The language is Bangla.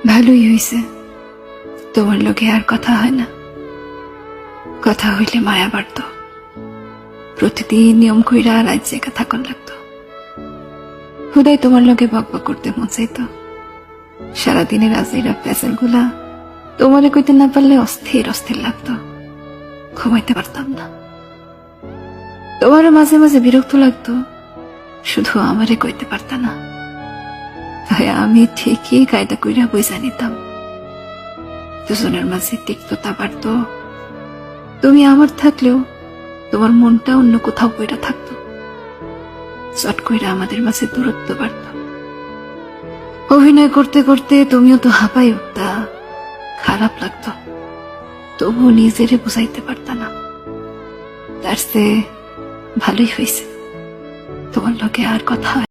ভালোই হয়েছে, তোমার লোকে আর কথা হয় না। কথা হইলে মায়া বাড়ত, প্রতিদিন নিয়ম কইরা রাত জেগা থাকন লাগতো। হুদাই তোমার লোকে বকবক করতে মন চাইতো। সারাদিনের আজেরা প্যাসেল গুলা তোমারে কইতে না পারলে অস্থির অস্থির লাগতো, ঘুমাইতে পারতাম না। তোমারও মাঝে মাঝে বিরক্ত লাগতো, শুধু আমারে কইতে পারতা না। তাই আমি ঠিকই কায়দা কইরা বুঝা নিতাম। দুজনের মাঝে তিক্ততা বাড়ত। তুমি আমার থাকলেও তোমার মনটা অন্য কোথাও কইরা থাকতো। চট কইরা আমাদের মাঝে দূরত্ব বাড়ত। অভিনয় করতে করতে তুমিও তো হাঁপাই উঠতা, খারাপ লাগতো, তবু নিজেরে বুঝাইতে পারতা না। তার চেয়ে ভালোই হয়েছে, তোমার লোকে আর কথা হয়